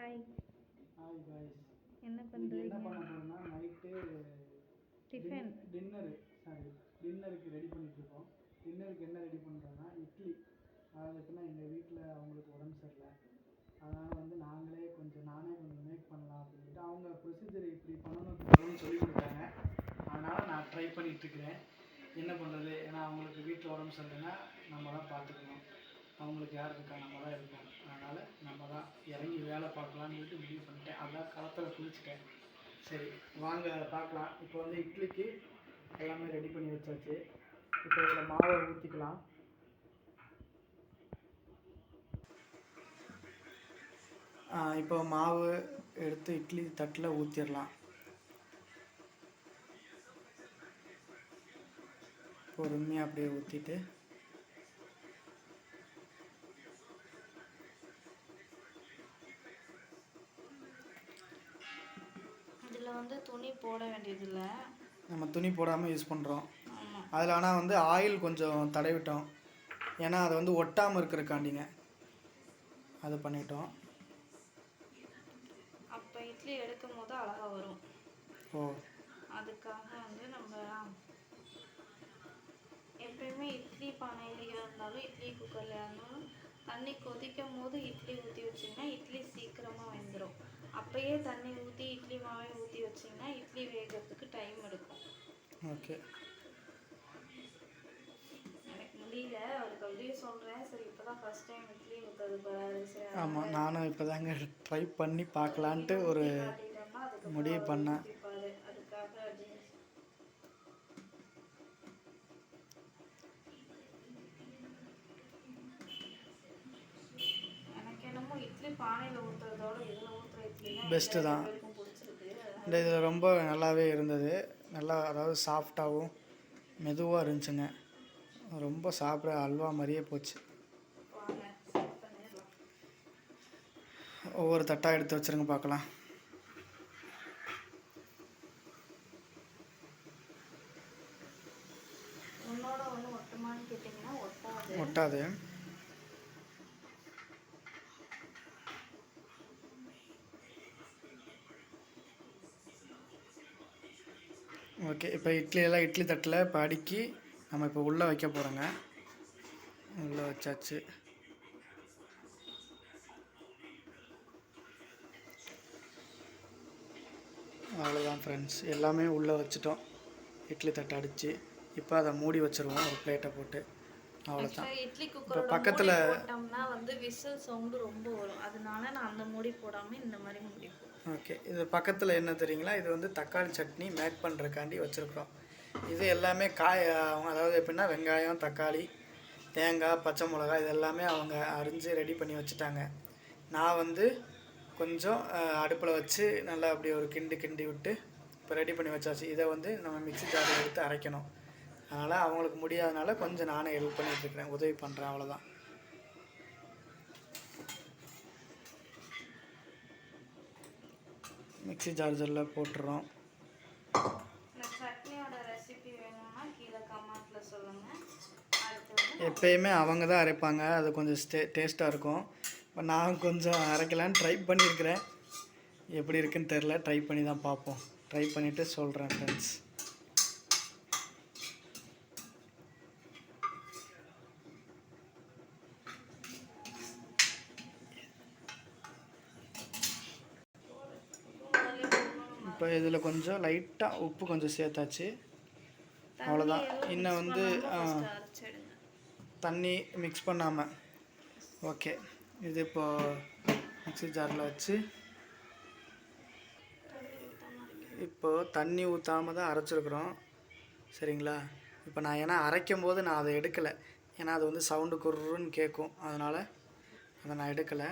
Hi hi guys. என்ன என்ன பண்ணுறீங்க? பண்ண போகிறோம்னா நைட்டு டிஃபன் டின்னருக்கு ரெடி பண்ணிகிட்ருக்கோம். டின்னருக்கு என்ன ரெடி பண்ணுறோன்னா இட்லி. அதாவது எப்படின்னா எங்கள் வீட்டில் அவங்களுக்கு உடம்பு சரியில்லை, அதனால் வந்து நானே கொஞ்சம் மேக் பண்ணலாம் அப்படின்ட்டு அவங்க ப்ரொசீஜர் இப்படி பண்ணணும்னு சொல்லி கொடுத்தாங்க. அதனால் நான் ட்ரை பண்ணிகிட்ருக்கிறேன். என்ன பண்ணுறது, ஏன்னா அவங்களுக்கு வீட்டில் உடம்பு சரியில்லைன்னா நம்ம தான் பார்த்துக்கணும். அவங்களுக்கு யார் இருக்கா, நம்ம தான் இருக்கோம். அதனால் நம்ம தான் இறங்கி வேலை பார்க்கலான்னு சொல்லிட்டு முடிவு பண்ணிட்டேன். அதான் களத்தில் குளிச்சுட்டேன். சரி வாங்க பார்க்கலாம். இப்போ வந்து இட்லிக்கு எல்லாமே ரெடி பண்ணி வச்சாச்சு. இப்போ இதில் மாவை ஊற்றிக்கலாம். இப்போ மாவு எடுத்து இட்லி தட்டில் ஊற்றிடலாம். பொறுமையாக அப்படியே ஊற்றிட்டு இதில் வந்து துணி போட வேண்டியதில்லை, நம்ம துணி போடாமல் யூஸ் பண்ணுறோம். அதில் ஆனால் வந்து ஆயில் கொஞ்சம் தடவிட்டோம், ஏன்னா அதை வந்து ஒட்டாமல் இருக்கிறக்காண்டிங்க அது பண்ணிட்டோம். அப்போ இட்லி எடுக்கும் போது அழகாக வரும். அதுக்காக வந்து நம்ம எப்பயுமே இட்லி பானையிலையாக இருந்தாலும் இட்லி குக்கர்லையாக இருந்தாலும் தண்ணி கொதிக்கும் போது இட்லி ஊற்றி வச்சிங்கன்னா இட்லி சீக்கிரமாக வெந்துடும். அப்பயே தண்ணி ஊற்றி இட்லி மாவை ஊற்றி வச்சிங்கன்னா இட்லி வேகிறதுக்கு டைம் எடுக்கும். ஓகே, எனக்கு முடியல, அதுக்கு அப்படியே சொல்கிறேன். சரி, இப்போ தான் ஃபஸ்ட் டைம் இட்லி ஊற்றுறது பாரு. சரி, ஆமாம், நானும் இப்போ தாங்க ட்ரை பண்ணி பார்க்கலான்ட்டு ஒரு முடிவு பண்ணேன். அதுக்காக இட்லி பானையில் ஊற்றுறதோட இதில் ஊற்றுற இட்லி பெஸ்ட்டு தான். பிடிச்சிருக்கு. இந்த இதில் ரொம்ப நல்லாவே இருந்தது. நல்லா, அதாவது சாஃப்டாகவும் மெதுவாக இருந்துச்சுங்க. ரொம்ப சாப்பிட அல்வா மாதிரியே போச்சு. ஒவ்வொரு தட்டாக எடுத்து வச்சுருங்க பார்க்கலாம். ஒட்டாது. ஓகே, இப்போ இட்லி தட்டில் இப்போ அடுக்கி நம்ம இப்போ உள்ளே வைக்க போகிறோங்க. உள்ளே வச்சாச்சு. அவ்வளோதான் ஃப்ரெண்ட்ஸ், எல்லாமே உள்ளே வச்சுட்டோம். இட்லி தட்டை அடித்து இப்போ அதை மூடி வச்சுருவோம் ஒரு பிளேட்டை போட்டு. அவ்வளோதான். இட்லி குக்கர் பக்கத்தில் போட்டோம்னா வந்து விசில் சவுண்டு ரொம்ப வரும். அதனால நான் அந்த மூடி போடாமல் இந்த மாதிரி மூடி போடுறேன். ஓகே, இது பக்கத்தில் என்ன தெரியுங்களா, இது வந்து தக்காளி சட்னி மேக் பண்ணுறக்காண்டி வச்சுருக்குறோம். இது எல்லாமே அதாவது எப்படின்னா வெங்காயம், தக்காளி, தேங்காய், பச்சை மிளகாய் இது எல்லாமே அவங்க அரிஞ்சு ரெடி பண்ணி வச்சுட்டாங்க. நான் வந்து கொஞ்சம் அடுப்பில் வச்சு நல்லா அப்படி ஒரு கிண்டி விட்டு இப்போ ரெடி பண்ணி வச்சாச்சு. இதை வந்து நம்ம மிக்ஸி ஜாரில் எடுத்து அரைக்கணும். அதனால் அவங்களுக்கு முடியாதனால கொஞ்சம் நானே ஹெல்ப் பண்ணிகிட்ருக்கிறேன், உதவி பண்ணுறேன், அவ்வளோதான். மிக்ஸி ஜார்ஜரில் போட்டுறோம். எப்பயுமே அவங்க தான் அரைப்பாங்க, அது கொஞ்சம் டேஸ்ட்டாக இருக்கும். இப்போ நான் கொஞ்சம் அரைக்கலான்னு ட்ரை பண்ணியிருக்கிறேன். எப்படி இருக்குன்னு தெரில, ட்ரை பண்ணி தான் பார்ப்போம். ட்ரை பண்ணிவிட்டு சொல்கிறேன் ஃப்ரெண்ட்ஸ். இப்போ இதில் கொஞ்சம் லைட்டாக உப்பு கொஞ்சம் சேர்த்தாச்சு, அவ்வளோதான். இன்னும் வந்து தண்ணி மிக்ஸ் பண்ணாமல். ஓகே, இது இப்போது மிக்ஸி ஜாரில் வச்சு இப்போது தண்ணி ஊற்றாமல் தான் அரைச்சிருக்குறோம், சரிங்களா. இப்போ நான் ஏன்னா அரைக்கும் போது நான் அதை எடுக்கலை, ஏன்னா அது வந்து சவுண்டு குருன்னு கேட்கும், அதனால் அதை நான் எடுக்கலை.